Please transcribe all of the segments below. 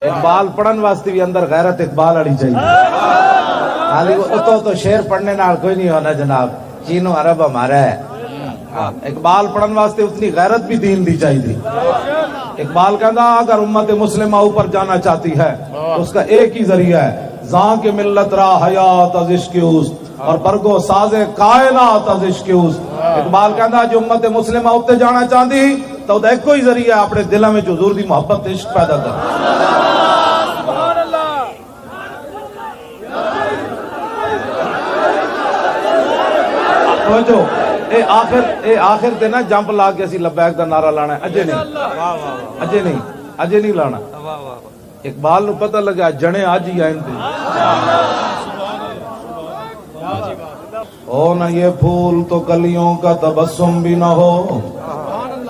اقبال پڑھن واسطے بھی اندر غیرت اقبال والی چاہیے. خالی تو شعر پڑھنے نال کوئی نہیں ہونا جناب. چینو عرب ہمارا ہے. اقبال پڑھن واسطے اتنی غیرت بھی دین دی چاہیے تھی. اقبال کہتا اگر امت مسلمہ اوپر جانا چاہتی ہے تو اس کا ایک ہی ذریعہ ہے. زاں کے ملت را حیات از عشق اوست اور برگو ساز کائنات از عشق اوست. اقبال کہتا جو امت مسلمہ اوپر جانا چاہتی تو ایک ہی ذریعہ اپنے دلوں میں حضور دی محبت عشق پیدا کر. جو اے آخر تے نا جمپ لا کے اسی لبیک دا نعرہ لانا ہے. اجے نہیں لانا. اقبال نو پتہ لگا جنے آج ہی آئیں تھے. ہو نہ یہ پھول تو کلیوں کا تبسم بھی نہ ہو.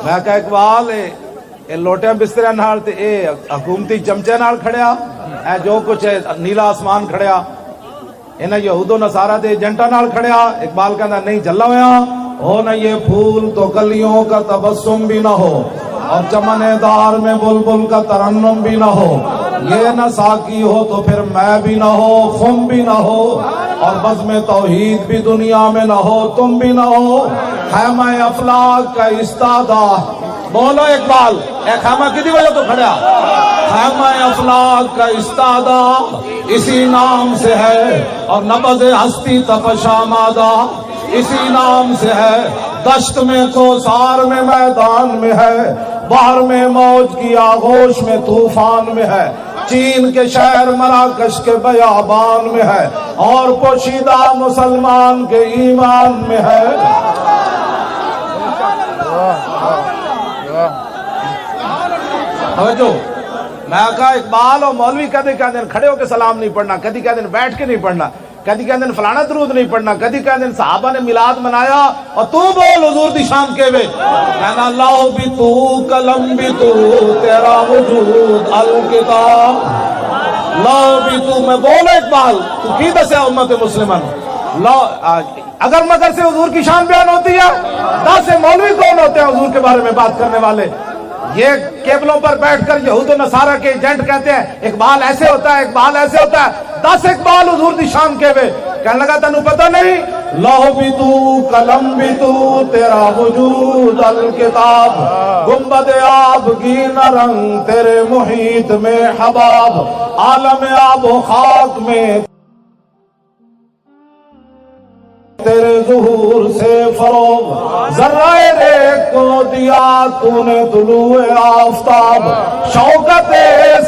میں کہا اقبال اے لوٹے بسترے نال تے اے حکومتی چمچے نال کھڑیا اے جو کچھ ہے نیلا آسمان کھڑیا انہیں یہود و نصارہ دے ایجنٹا نال کھڑیا. اقبال کہنا نہیں جلا ہویا. ہو نہ یہ پھول تو کلیوں کا تبسم بھی نہ ہو اور چمن دار میں بلبل کا ترنم بھی نہ ہو. یہ نہ ساقی ہو تو پھر میں بھی نہ ہو خم بھی نہ ہو اور بزم توحید بھی دنیا میں نہ ہو تم بھی نہ ہو. خیمہ افلاک کا استادہ بولو اقبال اے خیمہ کدی وجہ تو کھڑیا. خیمہ افلاک کا استادہ اسی نام سے ہے اور نبض ہستی تپش آمادہ اسی نام سے ہے. دشت میں کوثار میں میدان میں ہے بحر میں موج کی آغوش میں طوفان میں ہے. چین کے شہر مراکش کے بیابان میں ہے اور پوشیدہ مسلمان کے ایمان میں ہے. جو میں کہا اقبال اور مولوی کہتے کھڑے ہو کے سلام نہیں پڑھنا, کدی کہتے بیٹھ کے نہیں پڑھنا, کدی کہتے فلانا درود نہیں پڑھنا, کدی کہتے صحابہ نے میلاد منایا اور تو بول حضور دی شان کے وے. کہنا لاؤ بھی تو قلم بھی تو تیرا وجود الکتاب. لاؤ بھی تو میں بول اقبال تو کی دسیا امت مسلمان. اگر مگر سے حضور کی شان بیان ہوتی ہے 10 مولوی کون ہوتے ہیں حضور کے بارے میں بات کرنے والے. یہ کیبلوں پر بیٹھ کر یہود و نصارہ کے ایجنٹ کہتے ہیں اقبال ایسے ہوتا ہے اقبال ایسے ہوتا ہے. 10 اقبال حضور دی شان کے وے. کہنے لگا تنو پتہ نہیں. لوح بھی تو قلم بھی تو تیرا وجود الکتاب. گنبد آب کی نہ رنگ تیرے محیط میں حباب. عالم آب و خاک میں تیرے ظہور سے فروغ. ذرہ ریت کو دیا تو نے طلوع آفتاب. شوکت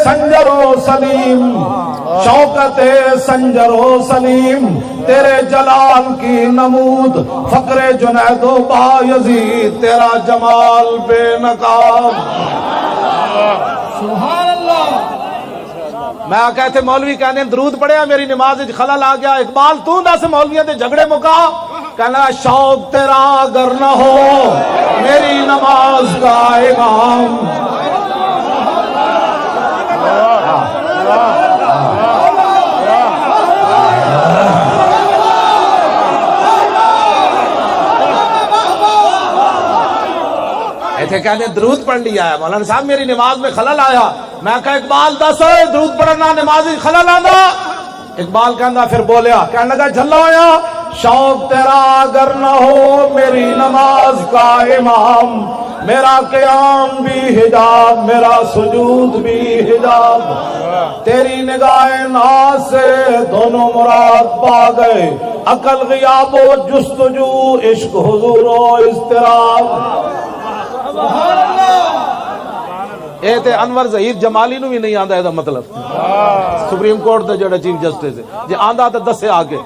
سنجر و سلیم شوکت سنجر و سلیم تیرے جلال کی نمود. فقر جنید و بایزید تیرا جمال بے نقاب. سبحان اللہ. میں کہتے مولوی کہنے درود پڑھیا میری نماز خلل آ گیا. اقبال تو 10 مولویوں دے جھگڑے مکا. کہنا شوق تیرا اگر نہ ہو میری نماز کا امام. ایسے کہنے درود پڑھ لیا ہے مولانا صاحب میری نماز میں خلل آیا. میں کہا اقبال 10 درود پڑھنا نماز خلل آنا. اقبال کہنا پھر بولیا کہنے لگا جھلا ہویا. شوق تیرا اگر نہ ہو میری نماز کا امام. میرا قیام بھی حجاب میرا سجود بھی حجاب. تیری نگاہ ناز سے دونوں مراد پا گئے. عقل غیاب و جستجو عشق حضور و اضطراب. اے تے انور ظہیر جمالی نو بھی نہیں آندا اے مطلب. سپریم کورٹ دے جڑا چیف جسٹس ہے جے آندا تے دسے آگے.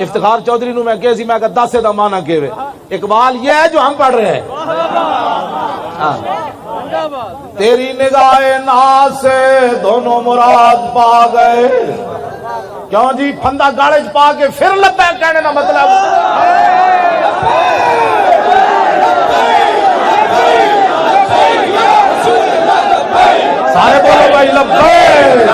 افتخار چودھری نو میں کہے سی میں کہ 10 دا معنی کیوے. اقبال یہ ہے جو ہم پڑھ رہے ہیں. تیری نگاہ ناز سے دونوں مراد پا گئے. کیوں جی پھندا گاڑے چ پا کے پھر لبیک کہنے کا مطلب سارے بولو بھائی لبیک.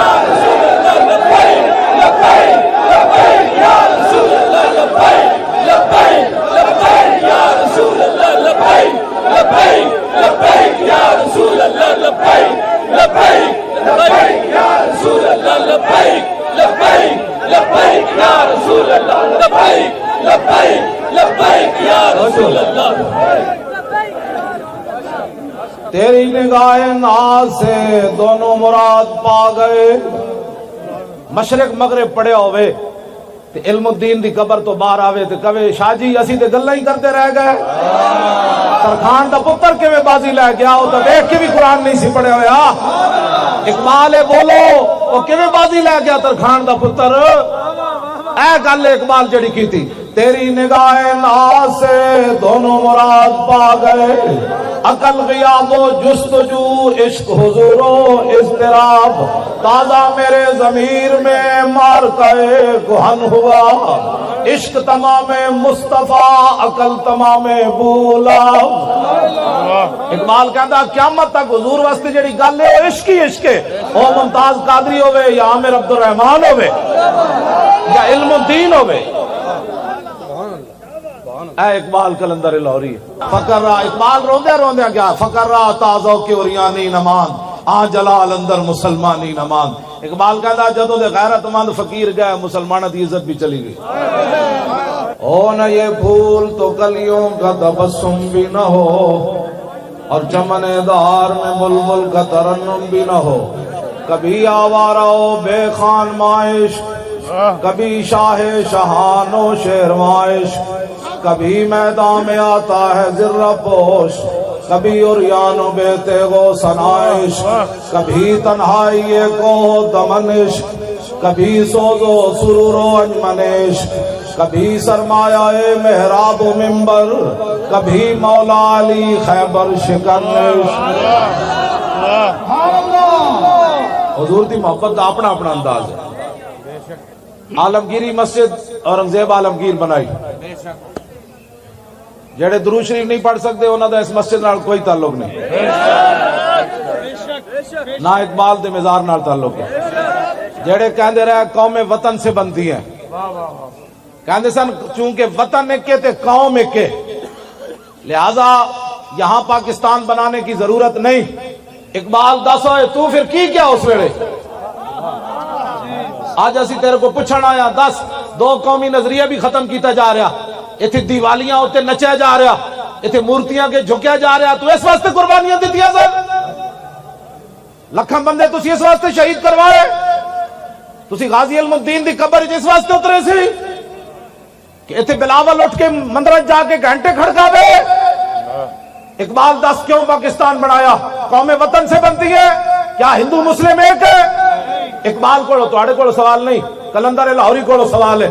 لبیک یا رسول اللہ لبیک لبیک لبیک لبیک لبیک لبیک یا رسول اللہ لبیک لبیک لبیک یا رسول اللہ تیری نگاہ ناز سے دونوں مراد پا گئے مشرق مغرب پڑے ہوئے تے علم الدین دی قبر تو باہر آوے تے کہے شاہ جی اسی تے گلاں ہی کرتے رہ گئے ترخان دا پتر کے میں بازی لے گیا وہ تو دیکھ کے بھی قرآن نہیں سی پڑے ہوئے اقبال بولو وہ کیویں بازی لے گیا ترخان دا پتر اے گل اقبال جڑی کی تھی تیری نگاہ ناز سے دونوں مراد پا گئے عقل غیاب و جستجو عشق حضور و اضطراب تازہ میرے ضمیر میں مار کئے کہن ہوا عشق تمام مصطفیٰ عقل تمام بولا اقبال کہتا قیامت تک حضور واسطے جڑی گل ہے وہ عشق ہی عشق ہے او ممتاز قادری ہوئے یا عامر عبد الرحمان ہوئے یا علم الدین ہوئے اے اقبال کلندر لاہوری فقر را اقبال روندے روندے گیا فقر را تازو کے اوریانی نمان آ جلال اندر مسلمانی نمان اقبال کہتا جدوں دے غیرت مند فقیر گئے مسلمانہ دی عزت بھی چلی گئی او نہ یہ پھول تو کلیوں کا تبسم بھی نہ ہو اور چمن دار میں بلبل کا ترنم بھی نہ ہو کبھی آوارہ ہو بے خان مائش کبھی شاہ شہان و شیر مائش کبھی میدان میں آتا ہے ذرہ پوش کبھی عریان و بے تیغ و سنائش کبھی تنہائی کو دمنش کبھی سوز و سرور و انجمنش کبھی سرمایہ محراب و منبر کبھی مولا علی خیبر شکنش حضور دی محبت دا اپنا اپنا انداز ہے عالمگیری مسجد اورنگزیب عالمگیر بنائی جڑے درود شریف نہیں پڑھ سکتے انہوں دا اس مسجد نال کوئی تعلق نہیں نہ اقبال دے مزار نال تعلق ہے جڑے کہندے رہے قوم وطن سے بنتی ہیں کہندے سن چونکہ وطن ایک تے قوم ایک لہذا یہاں پاکستان بنانے کی ضرورت نہیں اقبال دس ہوئے تو پھر کی کیا اس ویلے آج اسی تیرے کو پوچھنا آیا دس دو قومی نظریہ بھی ختم کیتا جا رہا ایتھے دیوالیاں ہوتے نچیا جا رہا ایتھے مورتیاں کے جھکیا جا رہا تو اس واسطے قربانیاں دیتیاں سر لکھاں بندے تسی اس واسطے شہید کروائے تسی غازی علم الدین دی قبر اس واسطے اترے سی کہ ایتھے بلاول اٹھ کے مندرج جا کے گھنٹے کھڑکا بے اقبال دس کیوں پاکستان بنایا قوم وطن سے بنتی ہے کیا ہندو مسلم ایک ہے اقبال کو تواڈے کو سوال نہیں کلندر لاہوری کو سوال ہے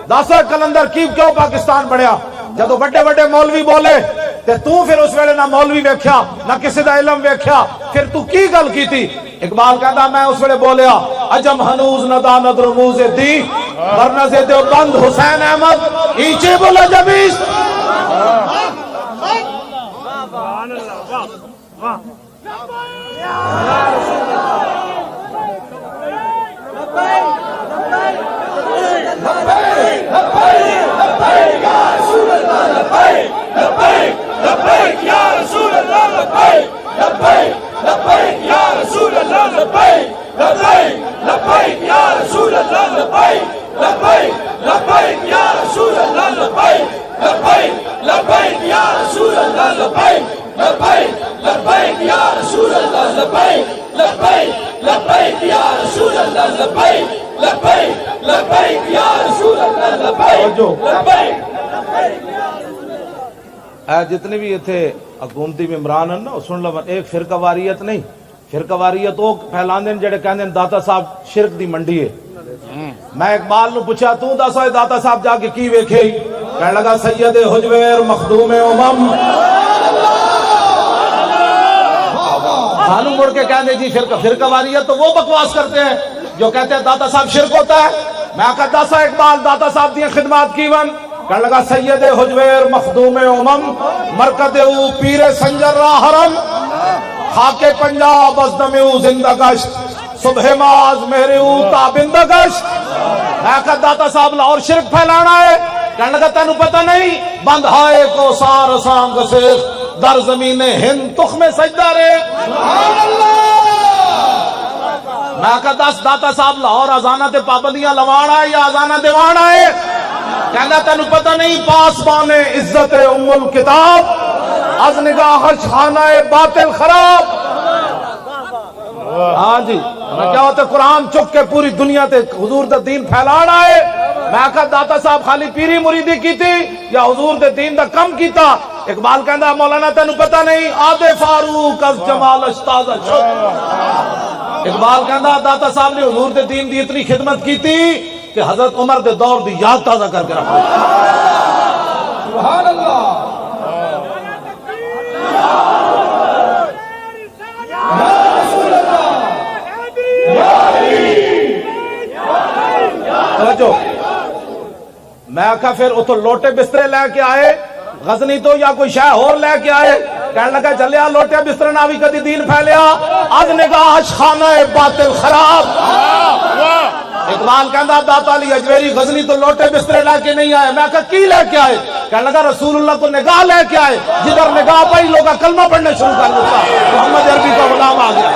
دس کلندر کی کیوں پاکستان بنیا جدو بڑے بڑے مولوی بولے تے تو پھر اس ویلے نہ مولوی ویکھیا نہ کسی دا علم ویکھیا پھر تو کی گل کی تھی اقبال کہتا میں اس ویلے بولیا عجم ہنوز نہ داند رموز دی ورنہ سے دیوبند حسین احمد ایچے بولا جبیس سبحان اللہ واہ جتنے بھی اتنے حکومتی ممبران ہیں نا سن لو ایک فرقہ واریت نہیں فرقہ واریت وہ پھیلاندے جڑے کہندے داتا صاحب شرک دی منڈی ہے میں اقبال نو پوچھا تو دس ہوئے داتا صاحب جا کے کی ویکھے کہنے لگا سید حجویر مخدوم امم سانو مڑ کے کہندے جی فرقہ واریت تو وہ بکواس کرتے ہیں جو کہتے ہیں داتا صاحب شرک ہوتا ہے میں کہا دسا اقبال داتا صاحب دی خدمات کی ون کہنے لگا سید حجویر مخدوم امم مرکد او پیر سنجر را حرم خاک پنجاب ازدم او زندہ گشت صبح ماز میرے او تابند گشت میں کہا داتا صاحب لاہور شرک پھیلانا ہے کہنے لگا تینو پتہ نہیں بندھائے کو سار سانگ سے در زمین ہند تخم سجدہ رے میں کہا دس داتا صاحب لاہور ازانہ تے پابندیاں لوان آئے یا ازانہ دیوان آئے؟ کہنا تینو پتہ نہیں پاسبان عزت ام الکتاب از نگاہ خانہ باطل خراب۔ ہاں جی میں کیا ہوتا قرآن چک کے پوری دنیا تے حضور دا دین پھیلان آئے؟ میں کہا داتا صاحب خالی پیری مریدی کی تھی یا حضور دے دین دا کم کیتا؟ اقبال کہندا مولانا تینو پتہ نہیں آدھے فاروق از جمال اشتاز شد۔ اقبال کہندا داتا صاحب نے حضور دے دین دی اتنی خدمت کی تھی کہ حضرت عمر دے دور دی یاد تازہ کر کے رکھا۔ سبحان اللہ۔ توجہ میں آکھا پھر اتو لوٹے بسترے لے کے آئے غزنی تو یا کوئی شاہ اور لے کے آئے؟ کہنے لگا چلیا لوٹے بسترے نہ بھی کدی دین پھیلیا از نگاہ خانہ باطل خراب۔ اقبال کہندا داتا علی اجمیری غزنی تو لوٹے بسترے لے کے نہیں آئے۔ میں کہا کی لے کے آئے؟ کہنے لگا رسول اللہ تو نگاہ لے کے آئے، جدھر نگاہ پائی لوگا کلمہ پڑھنے شروع کر دیتا، محمد عربی کا غلام آ گیا۔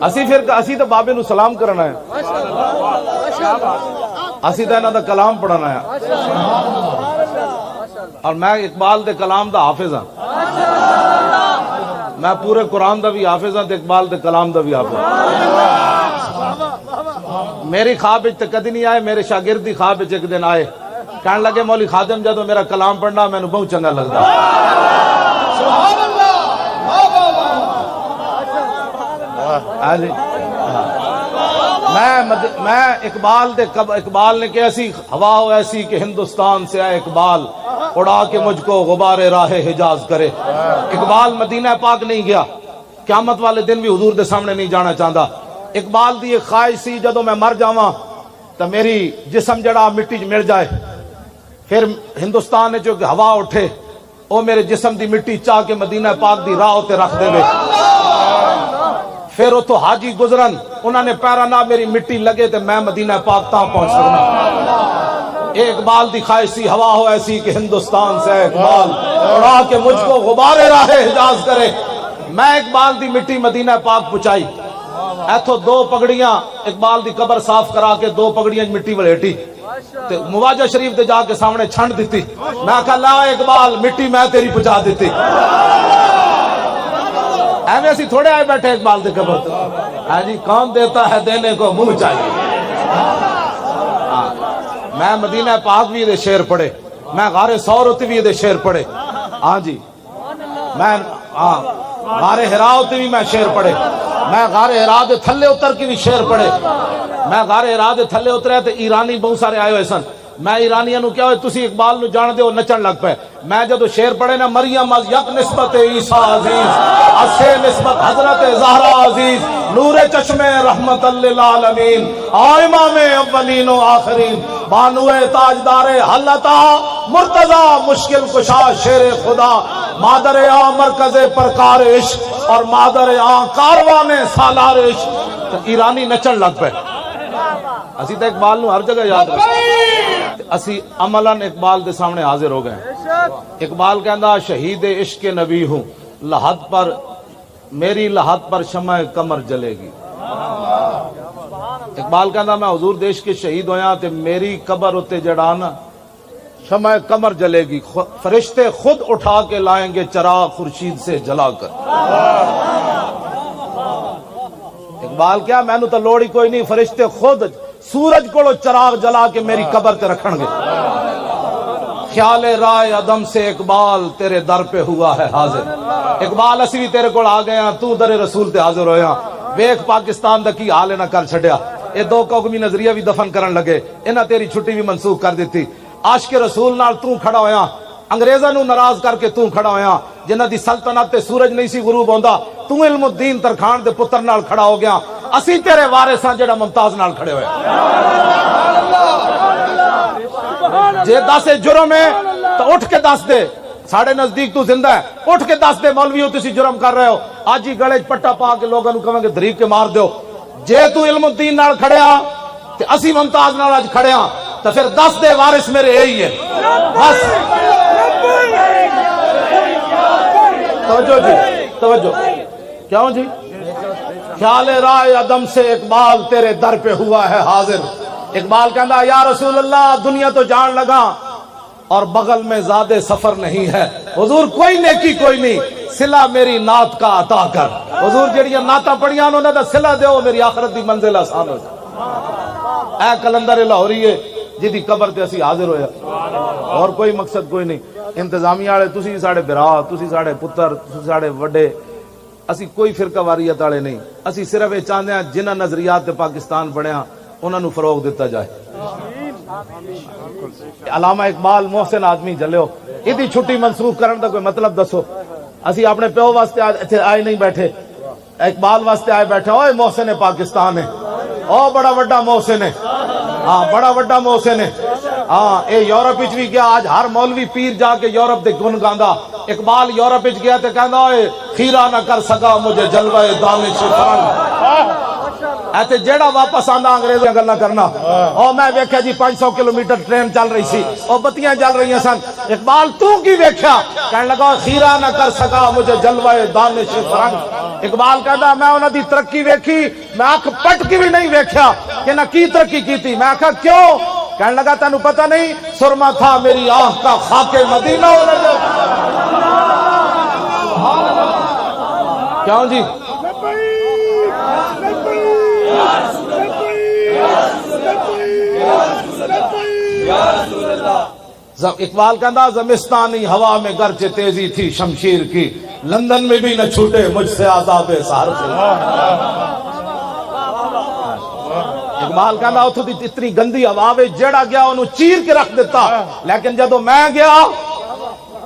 اسی تو بابے نو سلام کرنا ہے، اسی تو انہاں دا کلام پڑھنا ہے، اور میں اقبال دے کلام دا حافظ ہاں، میں پورے قرآن دا بھی حافظ ہاں تے اقبال دے کلام دا بھی حافظ ہاں۔ میری خواب تے کدی نہیں آئے، میرے شاگردی خواب ایک دن آئے، کہنے لگے مولی خادم جدو میرا کلام پڑھنا میں نے بہت چنگا لگتا۔ میں اقبال نے کہ ایسی ہوا ہو ایسی کہ ہندوستان سے آئے اقبال اڑا کے مجھ کو غبار راہ حجاز کرے۔ اقبال مدینہ پاک نہیں گیا، قیامت والے دن بھی حضور دے سامنے نہیں جانا چاہتا۔ اقبال دی ایک خواہش سی جدو میں مر جاواں تو میری جسم جڑا مٹی چ مل جائے، پھر ہندوستان جو ہوا اٹھے وہ میرے جسم دی مٹی چاہ کے مدینہ پاک دی راہ تے رکھ دے وے، پھر اتو حاجی گزرن انہوں نے پیرا نہ میری مٹی لگے تے میں مدینہ پاک تاں پہنچ سکنا۔ اے اقبال دی خواہش سی ہوا ہو ایسی کہ ہندوستان سے اقبال اڑا کے مجھ کو غبار راہ حجاز کرے۔ میں اقبال دی مٹی مدینہ پاک پہنچائی، ایتھو دو پگڑیاں اقبال دی قبر صاف کرا کے دو پگڑیاں مٹی ولیٹی تے مواجہ شریف دے جا کے سامنے چھنڈ دیتی۔ میں کہا لا اقبال مٹی میں تیری پہنچا دیتی۔ ایویں اسی تھوڑے آئے بیٹھے اقبال دے قبر تے، ہاں جی کون دیتا ہے دینے کو منہ چاہیے۔ میں مدینہ پاک بھی دے شعر پڑھے، میں غار ثور بھی دے شعر پڑھے، ہاں جی میں غار حراء بھی میں شعر پڑھے، میں غار حراء دے تھلے اتر کی بھی شعر پڑھے۔ میں غار حراء دے تھلے اترے تے ایرانی بہت سارے آئے ہوئے سن، میں ایرانیاں نو کیا ہوئے تسی اقبال نو جان دے ہو نچن لگ پے۔ میں جدو شعر پڑھے نا مریم از یک نسبت عیسیٰ عزیز اسے نسبت حضرت زہرا عزیز نور چشم رحمت للعالمین امام اولین و آخرین بانو تاجدار حلتا مرتضی مشکل کشا شیر خدا مادر آ مرکز پرکار عشق اور مادر آ کاروان سالار عشق۔ ایرانی نچن لگ پے۔ اسی تو اقبال نو ہر جگہ یاد رکھتے، اسی عملاً اقبال دے سامنے حاضر ہو گئے۔ اقبال کہندا شہید عشق نبی ہوں لحد پر میری لحد پر شمع قمر جلے گی۔ اقبال کہندا میں حضور دیش کے شہید ہویا تے میری قبر اتے جڑانا شمع قمر جلے گی، فرشتے خود اٹھا کے لائیں گے چراغ خورشید سے جلا کر۔ اقبال کیا میں نو تو لوڑی کوئی نہیں، فرشتے خود سورج کو چراغ جلا کے میری قبر تے رکھن گے۔ خیال رائے عدم سے اقبال تیرے در پہ ہوا ہے حاضر۔ اقبال اسی بھی تیرے کو آ گئے ہیں، تو در رسول تے حاضر ہویا۔ ویکھ پاکستان دا کی حال نہ کر چھڈیا، اے دو قومی نظریہ بھی دفن کرن لگے، انہاں تیری چھٹی بھی منسوخ کر دیتی۔ عاشق رسول نال تو کھڑا ہویا، انگریزاں نو ناراض کر کے تو کھڑا ہویا، جنہاں دی سلطنت تے سورج نہیں سی غروب ہوندا، تو علم الدین ترکھان دے پتر نال کھڑا ہو گیا۔ اسی تیرے وارث ہاں جڑا ممتاز نال کھڑے ہوئے۔ جے دس جرم ہے تو اٹھ کے دس دے، ساڑھے نزدیک تو زندہ ہے، اٹھ کے دس دے مولویوں تسی جرم کر رہے ہو، آج ہی گلے پٹا پا کے لوگاں نو کہیں گے دھریک کے مار دیو۔ جے تو علم الدین نال کھڑیا تے اسی ممتاز نال اج کھڑے ہاں تے پھر 10 دے وارث میرے یہی ہے بس توجہ جی توجہ کیوں جی خیال رائے عدم سے اقبال تیرے در پہ ہوا ہے حاضر اقبال کہندا یا رسول اللہ دنیا تو جان لگا اور بغل میں زیادہ سفر نہیں ہے حضور کوئی نیکی کوئی نہیں صلہ میری نعت کا عطا کر حضور جڑیاں نعتاں پڑھیاں انہاں دا صلہ دیو میری آخرت دی منزل آسان ہو جائے اے کلندر لاہوری ہے جدی قبر تے اسی حاضر ہویا اور کوئی مقصد کوئی نہیں انتظامیہ والے تسی ساڈے بھرا تسی ساڈے پتر تسی ساڈے وڈے اسی کوئی فرقہ واریت والے نہیں اسی صرف یہ چاہتے ہیں جنہ نظریات تے پاکستان بنیا انہاں نو فروغ دیتا جائے علامہ اقبال محسن آدمی جلیو ادھی چھٹی منسوخ کرن دا کوئی مطلب دسو اسی اپنے پیو واسطے ایتھے آئے نہیں بیٹھے اقبال واسطے آئے بیٹھے اوے محسن پاکستان ہے او بڑا وڈا محسن ہے ہاں بڑا وڈا محسن ہے ہاں اے یورپ وچ بھی گیا آج ہر مولوی پیر جا کے یورپ دے گن گاندا اقبال یورپ وچ گیا تے کہندا اوے خیرہ نہ کر سکا مجھے جلوہ دانش فرنگ ایتے جیڑا واپس آندا انگریزاں گلاں کرنا او میں ویکھیا جی 500 کلومیٹر ٹرین چل رہی سی او بتیاں جل رہی سن اقبال تو کی ویکھیا کہن لگا خیرہ نہ کر سکا مجھے جلوہ دانش فرنگ اقبال کہندا میں انہاں دی ترقی ویکھی میں اکھ پٹ کے بھی نہیں ویکھیا کہ نہ کی ترقی کیتی میں کہا کیوں کہنے لگا تینو پتہ نہیں سرما تھا میری آنکھ کا خاک مدینہ ہونے کیوں جی اقبال کہندا زمستانی ہوا میں گرچہ تیزی تھی شمشیر کی لندن میں بھی نہ چھوٹے مجھ سے عذاب سہر سے اقبال کہندا اتھوں دی اتنی گندی ہوا وچ جیڑا گیا انہوں چیر کے رکھ دیتا لیکن جدو میں گیا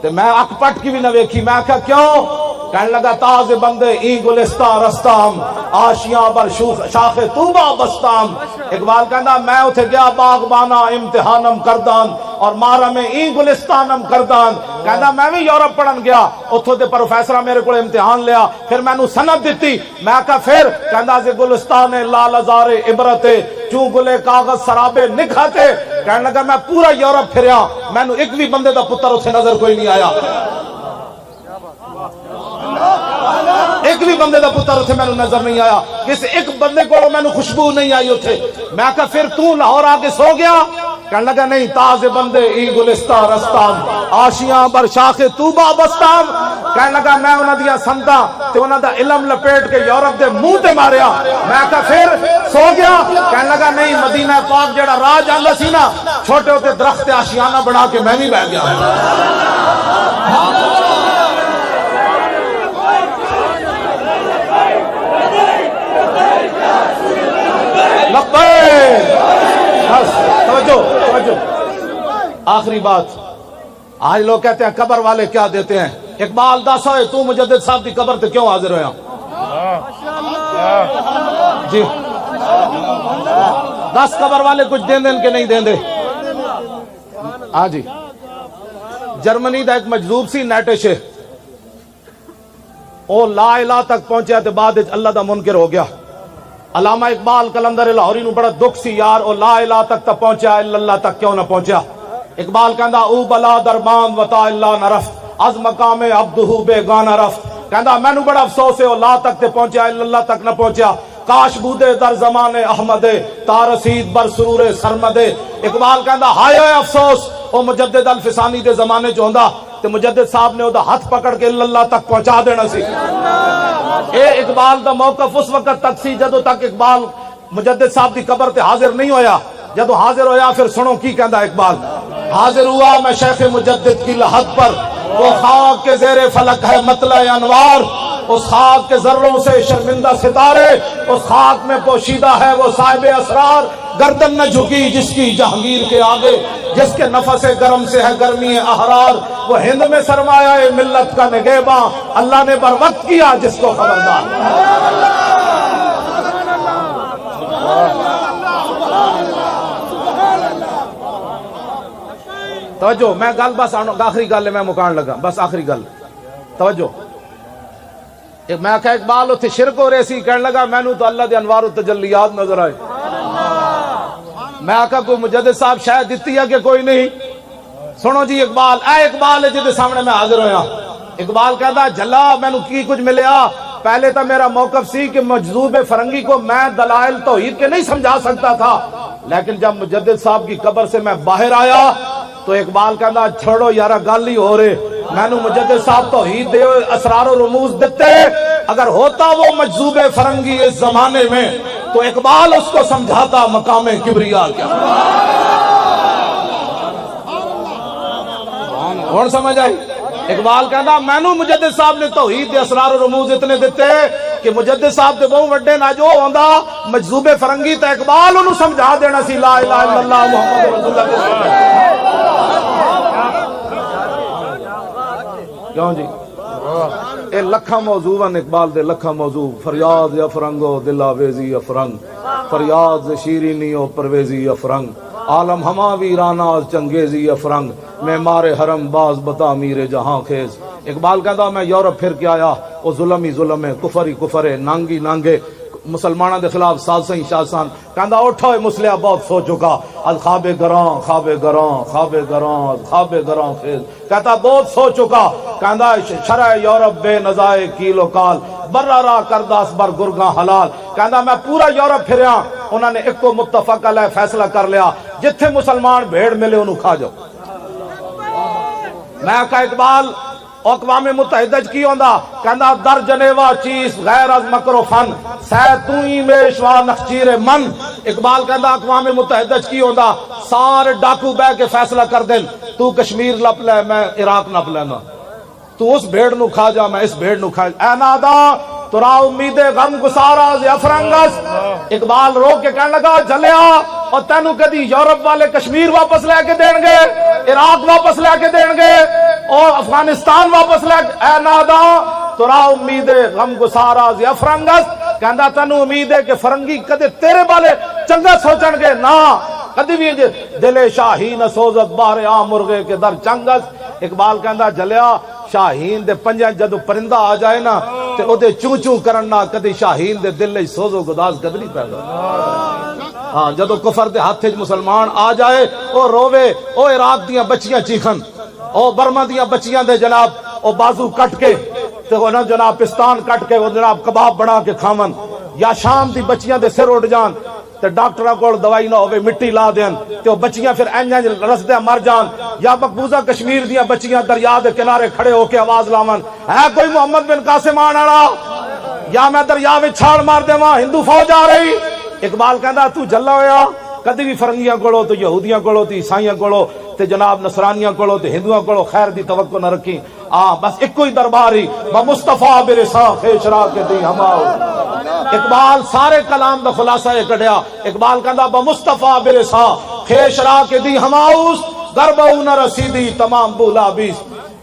تے میں اک پٹ کی بھی نہ ویکھی میں کہا کیوں کہنے لگا تاز بندے ای گلستہ رستام آشیاں بر شاخ طوبہ بستام اقبال کہندا میں اتھے گیا باغبانا امتحانم کردان اور مارا میں ای گلستانم کردان کہندا میں بھی یورپ پڑھن گیا اتھوں دے پروفیسرہ میرے کو امتحان لیا پھر میں نو سند دیتی میں کہا پھر کہندا سے گلستان لال ازار عبرتے چوں گلے کاغذ سرابے نکھاتے کہنے لگا میں پورا یورپ پھریا میں نو ایک بھی بندے دا پتر اتھے نظر کوئی نہیں آیا ایک بھی بندے دا پتر اتھے میں نظر نہیں آیا کسی ایک بندے کو میں خوشبو نہیں آئی اتھے میں کہا پھر تو لاہور آ کے سو گیا کہنے لگا نہیں تازے بندے ای گلستہ رستان آشیاں بر شاخ طوبہ بستان کہنے لگا میں انہاں دیا سنتا تے انہاں دا علم لپیٹ کے یورپ دے منہ تے ماریا میں کہا پھر سو گیا کہنے لگا نہیں مدینہ پاک جڑا راہ جاندا سی نا چھوٹے ہوتے درخت آشیانہ بنا کے میں بھی بیٹھ گیا توجہ آخری بات آج لوگ کہتے ہیں قبر والے کیا دیتے ہیں اقبال دس ہوئے تو مجدد صاحب کی قبر تے کیوں حاضر ہویا جی 10 قبر والے کچھ دیں دیں کہ نہیں دیں دے ہاں جی جرمنی دا ایک مجذوب سی نیٹش او لا الہ تک پہنچیا تے بعد اللہ دا منکر ہو گیا علامہ اقبال کلندر لاہوری نو بڑا دکھ سی یار او لا الہ تک تا پہنچیا اللہ تک کیوں نہ پہنچیا اقبال کہندا او بلا درمان وطا اللہ نہ رفت از مقام عبدہ بیگانہ رفت کہندا مینوں بڑا افسوس ہے او لا تک تے پہنچیا اللہ تک نہ پہنچیا کاش بودے در زمان احمد تا رسید بر سرور سرمد اقبال کہندا ہائے افسوس او مجدد الفسانی دے زمانے چ ہوندا تے مجدد صاحب نے او دا ہاتھ پکڑ کے اللہ تک پہنچا دینا سی اے اقبال دا موقف اس وقت تک سی جدو تک اقبال مجدد صاحب دی قبر تے حاضر نہیں ہویا جدو حاضر ہویا پھر سنو کی کہندا اقبال حاضر ہوا میں شیخ مجدد کی لحد پر وہ خاک کے زیر فلک ہے مطلع انوار اس خاک کے ذروں سے شرمندہ ستارے اس خاک میں پوشیدہ ہے وہ صاحب اسرار گردن نہ جھکی جس کی جہانگیر کے آگے جس کے نفس گرم سے ہے گرمی احرار وہ ہند میں سرمایہ ملت کا نگہباں اللہ نے بر وقت کیا جس کو خبردار توجہ میں گل بس آخری گل میں مکان لگا بس آخری گل توجہ میں کہا اقبال اتھے شرک ہو رہے سی کہنے لگا میں نو تو اللہ دے انوار و تجلیات نظر آئے میں آقا کوئی مجدد صاحب شاید دیتی ہے کہ کوئی نہیں؟ سنو جی اقبال، اے اقبال ہے جدے سامنے میں حاضر ہویا۔ اقبال کہتا جلا مینوں کی کچھ ملیا، پہلے تو میرا موقف سی کہ مجذوب فرنگی کو میں دلائل توحید کے نہیں سمجھا سکتا تھا، لیکن جب مجدد صاحب کی قبر سے میں باہر آیا تو اقبال کہتا چھوڑو یارا گل ہی ہو رہے، میں نے مجدد صاحب توحید دے اسرار و رموز دیتے، اگر ہوتا وہ مجذوب فرنگی اس زمانے میں تو اقبال اس کو سمجھاتا مقام کبریا کیا۔ کون سمجھ آئی؟ اقبال کہتا میں نے مجدد صاحب نے توحید دے اسرار و رموز اتنے دیتے کہ مجدد صاحب دے بہت وڈے نہ جو ہوندا مجذوب فرنگی تے اقبال انہوں سمجھا دینا سی لا الہ الا اللہ محمد رسول اللہ۔ کیوں جی اے لکھا موضوع ان اقبال دے لکھا موضوع، فریاد یا فرنگو دل آویزی یا فرنگ، فریاد شیرینی و پرویزی یا فرنگ، عالم ہما ویرانا چنگیزی یا فرنگ، معمار حرم باز بتا میر جہاں خیز۔ اقبال کہتا میں یورپ پھر کے آیا، وہ ظلم ہی ظلم ہے، کفر ہی کفر ہے، نانگی نانگے مسلمانوں دے خلاف سازشاں شاسان۔ کہندا اٹھو مسلح بہت سو چکا، از خواب گراں خواب گراں خواب گراں خواب گراں خیز۔ کہتا بہت سو چکا، کہندا شرع یورپ بے نزائے کیل و کال، برا را کرداس بر گرگاں حلال۔ کہندا میں پورا یورپ پھریا، انہوں نے ایک کو متفق علیہ فیصلہ کر لیا، جتھے مسلمان بھیڑ ملے انہوں کھا جاؤ۔ میں کہا اقبال اقوام متحدہ کی ہوندا؟ کہندا در جنیوا چیز غیر از مکر و فن، سیتوئی میشوا نخچیر من۔ اقبال کہندا اقوام متحدہ کی ہوندا؟ سارے ڈاکو بہ کے فیصلہ کر دیں تو کشمیر لپ لے میں عراق نپ لینا، تو اس بھیڑ نو کھا جا میں اس بھیڑ نو کھا جا۔ اے نادا ترا امید غم گسارا افرنگس۔ اقبال رو کے کہنے لگا جلیا اور تینو کدی یورپ والے کشمیر واپس لے کے دیں گے، عراق واپس لے کے دیں گے اور افغانستان واپس لے کے؟ اے نادا ترا امید غم گسارا افرنگس، کہندا تینو امید ہے کہ فرنگی کدے تیرے والے چنگا سوچن گے؟ نہ کدی بھی دل شاہین سوزت بار عام مرغے کے در چنگس۔ اقبال کہندا جلیا شاہین دے پنجاں جدو پرندہ آ جائے نا تے او دے چوں چوں کرنا کدی شاہین دے دل وچ سوز و گداز کد نہیں پیدا۔ ہاں جدو کفر دے ہاتھ وچ مسلمان آ جائے او روے، او عراق دیاں بچیاں چیخن، او برما دیاں بچیاں دے جناب او بازو کٹ کے تے او نا جناب پستان کٹ کے او جناب کباب بنا کے کھاون، یا شام دی بچیاں دے سر اڑ جان تے ڈاکٹراں کول دوائی نہ ہوے مٹی لا دین تے او بچیاں پھر اینج رسدے مر جان، یا مقبوضہ کشمیر دیاں بچیاں دریا دے کنارے کھڑے ہو کے آواز لاون ہے کوئی محمد بن قاسم آن والا، یا میں دریا وچ چھال مار دیواں ہندو فوج آ رہی۔ اقبال کہندا تو جلا ہویا کدی بھی فرنگیاں کولو تو یہودیاں کولو تے عیسائیاں کولو تے جناب نصرانیاں کولو تے ہندوؤں کولو خیر دی توقع نہ رکھی۔ بس ایک کوئی دربار ہی بمصطفیٰ برسا خیشرا کے دی ہماؤ۔ اقبال سارے کلام دا خلاصہ یہ کڈیا۔ اقبال کہندا بمصطفیٰ برسا خیشرا کے دی ہماؤس، گربہو نہ رسیدی تمام بولا بیس۔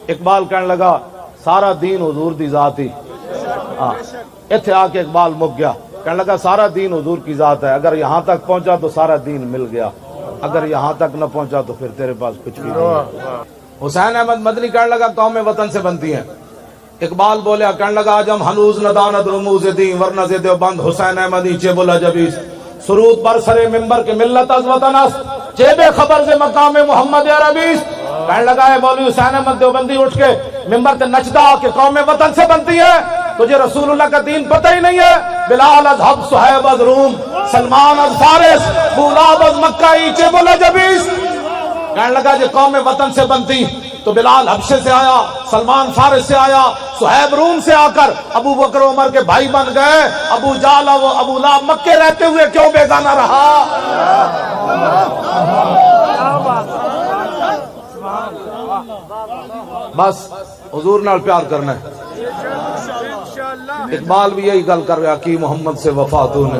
اقبال کہنے لگا سارا دین حضور دی ذات ہی۔ ایتھے آ کے اقبال مک گیا، کہنے لگا سارا دین حضور کی ذات ہے، اگر یہاں تک پہنچا تو سارا دین مل گیا، اگر یہاں تک نہ پہنچا تو پھر تیرے پاس کچھ بھی نہیں۔ حسین احمد مدنی کہنے لگا قومیں وطن سے بنتی ہیں۔ اقبال بولیا کہنے لگا آج ہم ہنوز نداند رموز دین ورنہ سے دیوبند حسین احمدی چے بولا جبیس، سرود بر سرے ممبر کے ملت از وطن است چے بے خبر سے مقام محمد عربیس۔ کہنے لگا ہے مولوی حسین احمد دیوبندی اٹھ کے ممبر تے نچدا کہ قومیں وطن سے بنتی ہیں، تجھے رسول اللہ کا دین پتہ ہی نہیں ہے؟ بلال از حب صہیب از روم سلمان از فارس بولاب از مکہ چے بولا جبیس۔ کہنے لگا جی قوم وطن سے بنتی تو بلال حبشے سے آیا، سلمان فارس سے آیا، صہیب روم سے آ کر ابو بکر عمر کے بھائی بن گئے، ابو جہل و ابو لہب مکے رہتے ہوئے کیوں بیگانہ رہا؟ بس حضور نال پیار کرنا ہے۔ اقبال بھی یہی گل کر رہا کہ محمد سے وفا تو نے